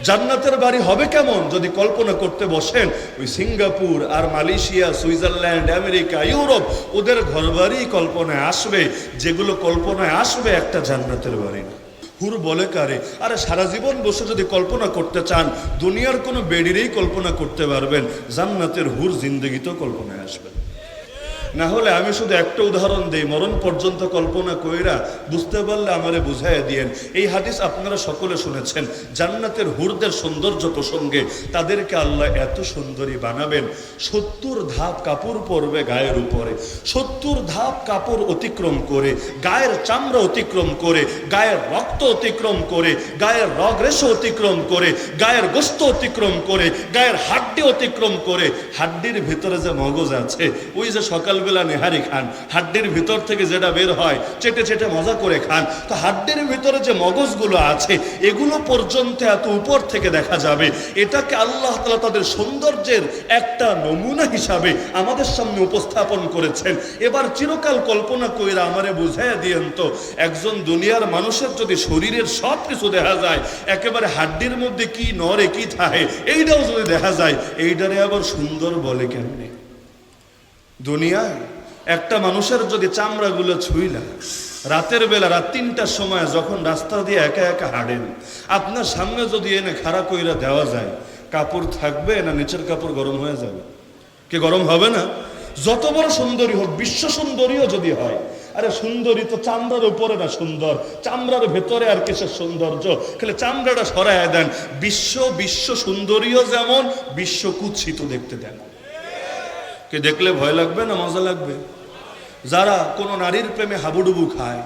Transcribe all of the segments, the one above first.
জান্নাতের বাড়ি হবে কেমন যদি কল্পনা করতে বসেন, ওই সিঙ্গাপুর আর মালয়েশিয়া, সুইজারল্যান্ড, আমেরিকা, ইউরোপ, ওদের ঘরবাড়ি কল্পনায় আসবে, যেগুলো কল্পনায় আসবে একটা জান্নাতের বাড়ি না। হুর বলে কারে, আরে সারা জীবন বসে যদি কল্পনা করতে চান, দুনিয়ার কোনো বেডিরেই কল্পনা করতে পারবেন, জান্নাতের হুর জিন্দগিতেও কল্পনায় আসবে না। হলে আমি শুধু একটা উদাহরণ দেই, মরণ পর্যন্ত কল্পনা কইরা বুঝতে পারলে আমারে বুঝাইয়া দিয়েন। এই হাদিস আপনারা সকলে শুনেছেন, জান্নাতের হুরদের সৌন্দর্য প্রসঙ্গে, তাদেরকে আল্লাহ এত সুন্দরী বানাবেন, 70 ধাপ কাপড় পরবে গায়ের উপরে, 70 ধাপ কাপড় অতিক্রম করে, গায়ের চামড়া অতিক্রম করে, গায়ের রক্ত অতিক্রম করে, গায়ের রগ রেশা অতিক্রম করে, গায়ের গোস্ত অতিক্রম করে, গায়ের হাড্ডি অতিক্রম করে। হাড্ডির ভিতরে যে মগজ আছে, ওই যে সকালবেলা নেহারি খান, হাড্ডির ভিতর থেকে যেটা বের হয় চেটে চেটে মজা করে খান, তো হাড্ডির ভিতরে যে মগজগুলো আছে এগুলো পর্যন্ত এত উপর থেকে দেখা যাবে। এটাকে আল্লাহ তাআলা তাদের সৌন্দর্যের একটা নমুনা হিসাবে আমাদের সামনে উপস্থাপন করেছেন। এবার চিরকাল কল্পনা কইরা আমারে বুঝাইয়া দিয়েন তো, একজন দুনিয়ার মানুষের যদি শরীরের সব কিছু দেখা যায়, একেবারে হাড্ডির মধ্যে কি নরে কি থাকে এইটাও যদি দেখা যায়, এইটারে আবার সুন্দর বলে কেমনে? দুনিয়ায় একটা মানুষের যদি চামড়াগুলো ছুঁইলা, রাতের বেলা রাত 3টার সময় যখন রাস্তা দিয়ে একা একা হাঁটেন, আপনার সামনে যদি এনে খাড়া কইরা দেওয়া যায়, কাপড় থাকবে না নিচের কাপড় গরম হয়ে যাবে? কি গরম হবে না? যত বড় সুন্দরী হোক, বিশ্ব সুন্দরীও যদি হয়, আরে সুন্দরী তো চামড়ার উপরে না সুন্দর, চামড়ার ভেতরে আর কিসের সৌন্দর্য? খালি চামড়াটা সরাইয়া দেন, বিশ্ব সুন্দরীও যেমন, বিশ্ব কুৎসিত দেখতে দেন। কে দেখলে ভয় লাগবে না মজা লাগবে? যারা কোনো নারীর প্রেমে হাবুডুবু খায়,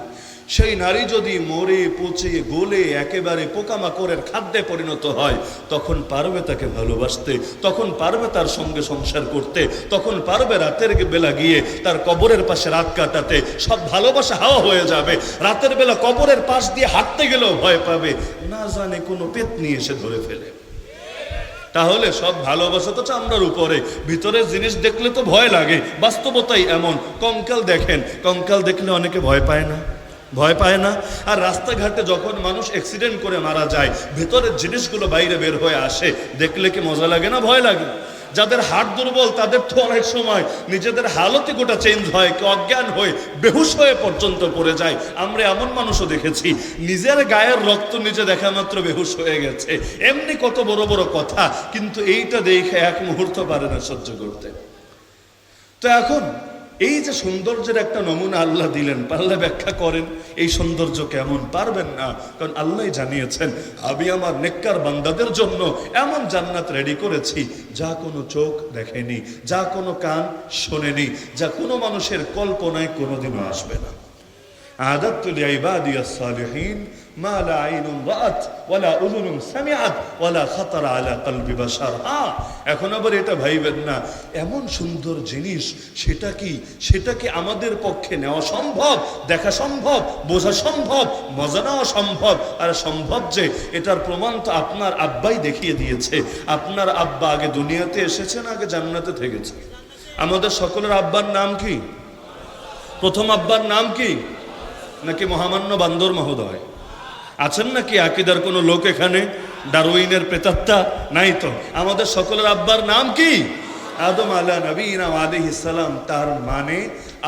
সেই নারী যদি মরে পচে গলে একেবারে পোকামাকড়ের খাদ্যে পরিণত হয়, তখন পারবে তাকে ভালোবাসতে, তখন পারবে তার সঙ্গে সংসার করতে, তখন পারবে রাতের বেলা গিয়ে তার কবরের পাশে রাত কাটাতে। সব ভালোবাসা হাওয়া হয়ে যাবে। রাতের বেলা কবরের পাশ দিয়ে হাঁটতে গেলেও ভয় পাবে, না জানে কোনো পেতনি এসে ধরে ফেলে। তাহলে সব ভালোবাসা তো চামড়ার উপরে, ভিতরের জিনিস দেখলে তো ভয় লাগে। বাস্তবতাই এমন। কঙ্কাল দেখেন, কঙ্কাল দেখলে অনেকে ভয় পায় না? ভয় পায় না? আর রাস্তাঘাটে যখন মানুষ অ্যাক্সিডেন্ট করে মারা যায়, ভেতরের জিনিসগুলো বাইরে বের হয়ে আসে, দেখলে কি মজা লাগে না ভয় লাগে? যাদের হার্ট দুর্বল তাদের তো অনেক সময় নিজেদের হালতই গোটা চেঞ্জ হয়, অজ্ঞান হয়ে বেহুশ হয়ে পর্যন্ত পড়ে যায়। আমরা এমন মানুষও দেখেছি, নিজের গায়ের রক্ত নিজে দেখা মাত্র বেহুশ হয়ে গেছে। এমনি কত বড় বড় কথা, কিন্তু এইটা দেখে এক মুহূর্ত পারে না সহ্য করতে। তো এখন এই যে সৌন্দর্যের একটা নমুনা আল্লাহ দিলেন, পারলে ব্যাখ্যা করেন এই সৌন্দর্য কেমন? পারবেন না, কারণ আল্লাহ জানিয়েছেন, আমি আমার নেককার বান্দাদের জন্য এমন জান্নাত রেডি করেছি, যা কোনো চোখ দেখেনি, যা কোনো কান শোনেনি, যা কোনো মানুষের কল্পনায় কোনোদিনও আসবে না। আ'দাতু লিইবাদিয়াস সালিহিন মা লা আইনুন রাআত ওয়ালা উযুনুন সামিআত ওয়ালা খাতারা আলা কলবি বাশার। এখন আবার এটা ভাইবেন না, এমন সুন্দর জিনিস সেটা কি আমাদের পক্ষে নেওয়া সম্ভব, দেখা সম্ভব, বোঝা সম্ভব, মজা নেওয়া সম্ভব? আর সম্ভব যে, এটার প্রমাণ তো আপনার আব্বাই দেখিয়ে দিয়েছে। আপনার আব্বা আগে দুনিয়াতে এসেছেন, আগে জান্নাতে থেকেছে। আমাদের সকলের আব্বার নাম কি? প্রথম আব্বার নাম কি? নাকি মহামান্য বান্দর মহোদয়? আছেন নাকি আকীদার কোনো লোক এখানে? ডারউইনের প্রেতাত্মা নাই তো? আমাদের সকলের আব্বার নাম কি? আদম আলা নবীনা আলাইহিস সালাম। তার মানে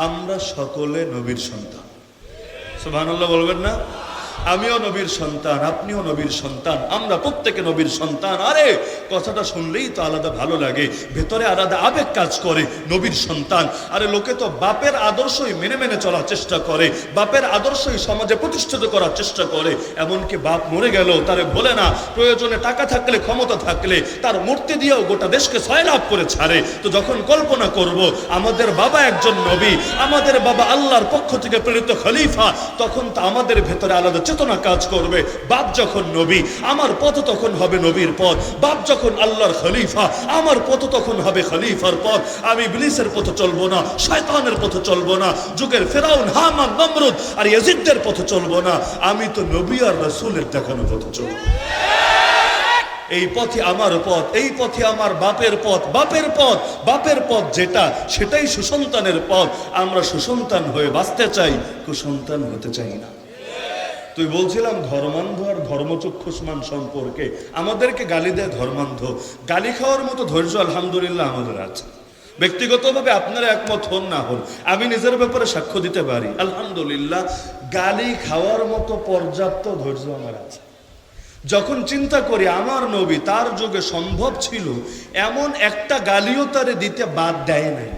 আমরা সকলে নবীর সন্তান। সুবহানাল্লাহ বলবেন না? আমিও নবীর সন্তান, আপনিও নবীর সন্তান, আমরা প্রত্যেকে নবীর সন্তান। আরে কথাটা শুনলেই তো আলাদা ভালো লাগে, ভেতরে আলাদা আবেগ কাজ করে। নবীর সন্তান, আরে লোকে তো বাপের আদর্শই মেনে মেনে চলার চেষ্টা করে, বাপের আদর্শই সমাজে প্রতিষ্ঠিত করার চেষ্টা করে। এমনকি বাপ মরে গেল তারে বলে না, প্রয়োজনে টাকা থাকলে, ক্ষমতা থাকলে তার মূর্তি দিয়েও গোটা দেশকে সয়লাভ করে ছাড়ে। তো যখন কল্পনা করব আমাদের বাবা একজন নবী, আমাদের বাবা আল্লাহর পক্ষ থেকে প্রেরিত খলিফা, তখন তো আমাদের ভেতরে আলাদা চেতনা কাজ করবে। বাপ যখন নবী, আমার পথ তখন হবে নবীর পথ। বাপ যখন আল্লাহর খলিফা, আমার পথ তখন হবে খলিফার পথ। আমি ইবলিসের পথে চলবো না, শয়তানের পথে চলবো না, যুগের ফেরাউন, হামান, নমরুদ আর ইয়াজিদদের পথে চলবো না। আমি তো নবী আর রাসূলের দেখানো পথে চলবো। এই পথই আমার পথ, এই পথই আমার বাপের পথ। বাপের পথ যেটা, সেটাই সুসন্তানের পথ। আমরা সুসন্তান হয়ে বাঁচতে চাই, কুসন্তান হতে চাই না। তুই বলছিলাম ধর্মান্ধ আর ধর্মচক্ষুষ্মান সম্পর্কে, আমাদেরকে গালি দেয় ধর্মান্ধ। গালি খাওয়ার মতো ধৈর্য আলহামদুলিল্লাহ আমাদের আছে। ব্যক্তিগতভাবে আপনারা একমত হন না হন, আমি নিজের ব্যাপারে সাক্ষ্য দিতে পারি আলহামদুলিল্লাহ গালি খাওয়ার মতো পর্যাপ্ত ধৈর্য আমার আছে। যখন চিন্তা করি আমার নবী তার যুগে সম্ভব ছিল এমন একটা গালিও তারে দিতে বাদ দেয় নাই,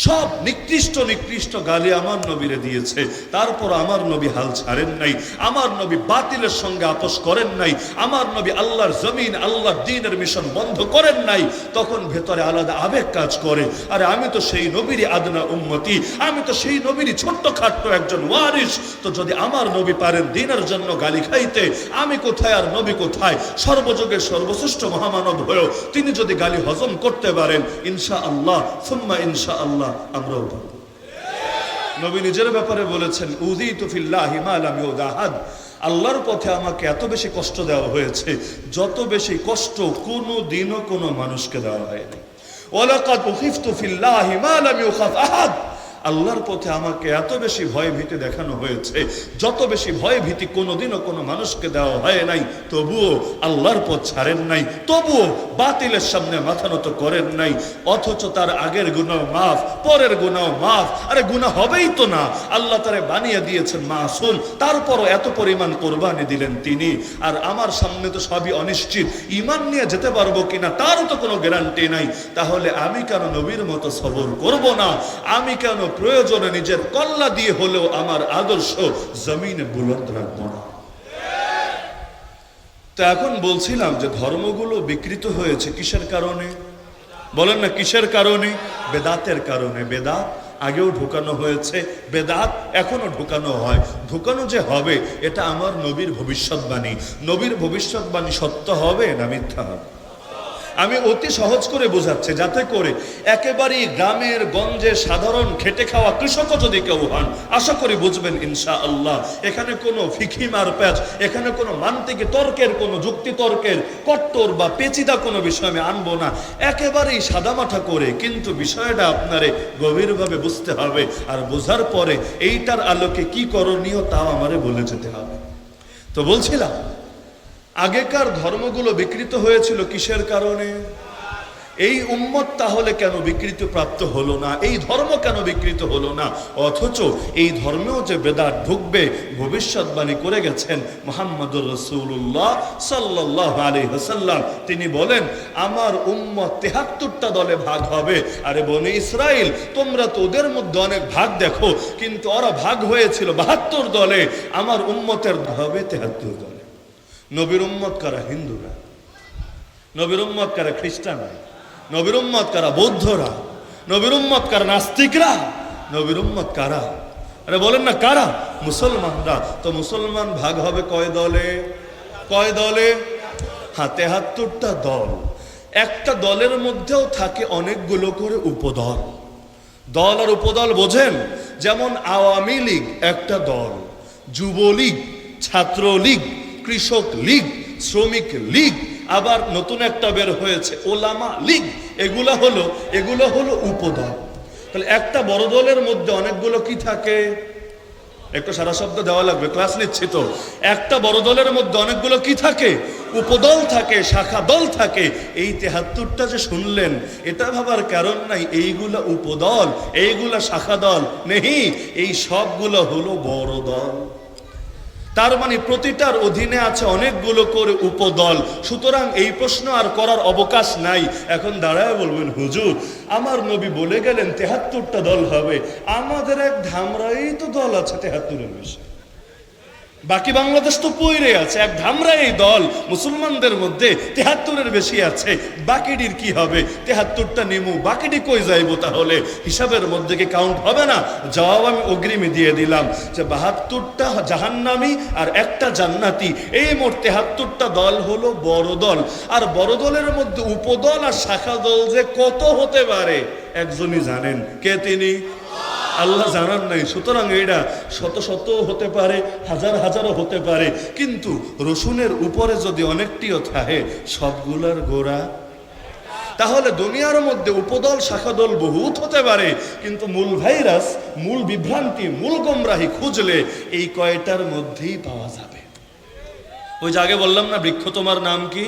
সব নিকৃষ্ট নিকৃষ্ট গালি আমার নবীরে দিয়েছে, তারপর আমার নবী হাল ছাড়েন নাই, আমার নবী বাতিলের সঙ্গে আপোষ করেন নাই, আমার নবী আল্লাহর জমিন আল্লাহর দ্বীনের মিশন বন্ধ করেন নাই। তখন ভেতরে আলাদা আবেগ কাজ করে, আরে আমি তো সেই নবীরই আদনা উম্মতি, আমি তো সেই নবীরই ছোট্ট খাট্ট একজন ওয়ারিস, তো যদি আমার নবী পারেন দ্বীনের জন্য গালি খাইতে, আমি কোথায় আর নবী কোথায়? সর্বযুগের সর্বশ্রেষ্ঠ মহামানব হয়েও তিনি যদি গালি হজম করতে পারেন, ইনশাআল্লাহ সুম্মা ইনশাআল্লাহ আমরাও পারব। নবী নিজের ব্যাপারে বলেছেন, উযীতু ফিল্লাহি মা লাম ইউযা আহাদ, আল্লাহর পথে আমাকে এত বেশি কষ্ট দেওয়া হয়েছে যত বেশি কষ্ট কোনো দিনও কোনো মানুষকে দেওয়া হয়নি। ওয়ালাকাদ উখিফতু ফিল্লাহি মা লাম ইউখাফ আহাদ, আল্লাহর পথে আমাকে এত বেশি ভয় ভীতি দেখানো হয়েছে যত বেশি ভয় ভীতি কোনোদিনও কোনো মানুষকে দেওয়া হয় নাই। তবুও আল্লাহর পথ ছাড়েন নাই, তবুও বাতিলের সামনে মাথা নত করেন নাই। অথচ তার আগের গুনাহ মাফ, পরের গুনাহ মাফ। আরে গুনাহ হবেই তো না, আল্লাহ তারে বানিয়ে দিয়েছেন মাসুম, তারপরও এত পরিমাণ কোরবানি দিলেন তিনি। আর আমার সামনে তো সবই অনিশ্চিত, ঈমান নিয়ে যেতে পারবো কিনা তারও তো কোনো গ্যারান্টি নাই। তাহলে আমি কেন নবীর মতো সবর করব না? আমি কেন প্রয়োজনে নিজের কল্লা দিয়ে হলেও আমার আদর্শ জমিনে বুলন্দ রাখবো না? তো এখন বলছিলাম যে ধর্মগুলো বিকৃত হয়েছে কিসের কারণে? বলেন না কিসের কারণে? বেদাতের কারণে। বেদাত আগেও ঢুকানো হয়েছে, বেদাত এখনো ঢুকানো হয়। ঢুকানো যে হবে এটা আমার নবীর ভবিষ্যৎবাণী। নবীর ভবিষ্যৎবাণী সত্য হবে না মিথ্যা হবে? আমি অতি সহজ করে বোঝাচ্ছি যাতে করে একেবারেই গ্রামের গঞ্জে সাধারণ খেটে খাওয়া কৃষকও যদি কেউ হন, আশা করি বুঝবেন ইনশাআল্লাহ। এখানে কোনো ফিকি মারপ্যাচ, এখানে কোনো মান্তিকি তর্কের, কোনো যুক্তি তর্কের কট্টর বা পেচিদা কোনো বিষয় আমি আনবো না, একেবারেই সাদামাঠা করে। কিন্তু বিষয়টা আপনারে গভীরভাবে বুঝতে হবে, আর বোঝার পরে এইটার আলোকে কি করণীয় তাও আমারে বলে যেতে হবে। তো বলছিলাম আগেকার ধর্মগুলো বিকৃত হয়েছিল কিসের কারণে? এই উম্মত তাহলে কেন বিকৃতি প্রাপ্ত হলো না? এই ধর্ম কেন বিকৃত হলো না? অথচ এই ধর্মেও যে বেদাত ঢুকবে ভবিষ্যৎবাণী করে গেছেন মুহাম্মদুর রাসূলুল্লাহ সাল্লাল্লাহু আলাইহি ওয়াসাল্লাম। তিনি বলেন আমার উম্মত ৭৩টা দলে ভাগ হবে। আরে বনি ইসরাইল, তোমরা তো ওদের মধ্যে অনেক ভাগ দেখো, কিন্তু ওরা ভাগ হয়েছিল ৭২ দলে, আমার উম্মতের হবে ৭৩ দলে। নবীর উম্মত কারা? হিন্দুরা। নবীর উম্মত কারা? খ্রিস্টানরা। নবীর উম্মত কারা? বৌদ্ধরা। নবীর উম্মত কারা? নাস্তিকরা। নবীর উম্মত কারা? আরে বলেন না কারা? মুসলমানরা। তো মুসলমান ভাগ হবে কয় দলে? কয় দলে? হ্যাঁ, ৭৩টা দল। একটা দলের মধ্যেও থাকে অনেকগুলো করে উপদল। দল আর উপদল বোঝেন? যেমন আওয়ামী লীগ একটা দল, যুবলীগ, ছাত্রলীগ, কৃষক লীগ, শ্রমিক লীগ, আবার নতুন একটা বের হয়েছে ওলামা লীগ। এগুলো হলো উপদল। তাহলে একটা বড় দলের মধ্যে অনেকগুলো কি থাকে? একটু সারা শব্দ দেওয়া লাগবে, ক্লাস নিচ্ছি তো। একটা বড় দলের মধ্যে অনেকগুলো কি থাকে? উপদল থাকে, শাখা দল থাকে। এই ৭৩টা যে শুনলেন, এটা ভাবার কারণ নাই এইগুলা উপদল, এইগুলা শাখা দল নেই, এই সবগুলো হলো বড় দল। তার মানে প্রতিটার অধীনে আছে অনেকগুলো করে উপদল। সুতরাং এই প্রশ্ন আর করার অবকাশ নাই। এখন দাঁড়ায় বলবেন হুজুর আমার নবী বলে গেলেন ৭৩টা দল হবে, আমাদের এক ধামরাই তো দল আছে ৭৩-এর বেশি, বাকি বাংলাদেশ তো পইরে আছে, এক ধামরাই দল মুসলমানদের মধ্যে ৭৩-এর বেশি আছে। বাকিটির কি হবে? ৭৩টা নিমু, বাকিটি কই যাইব? তাহলে হিসাবের মধ্যে কি কাউন্ট হবে না? জবাব আমি অগ্রিমে দিয়ে দিলাম যে ৭২টা জাহান্নামী আর একটা জান্নাতি, এই মোট ৭৩টা দল হলো বড় দল। আর বড় দলের মধ্যে উপদল আর শাখা দল যে কত হতে পারে একজনই জানেন। কে তিনি? আল্লাহ জানান নাই। সুতরাং এটা শত শত হতে পারে, হাজার হাজারও হতে পারে, কিন্তু রসুনের উপরে যদি অনেকটিও থাকে সবগুলার গোড়া। তাহলে দুনিয়ার মধ্যে উপদল শাখা দল বহুত হতে পারে, কিন্তু মূল ভাইরাস, মূল বিভ্রান্তি, মূল গোমরাহি খুঁজলে এই কয়টার মধ্যেই পাওয়া যাবে। ওই যে আগে বললাম না, বৃক্ষ তোমার নাম কি?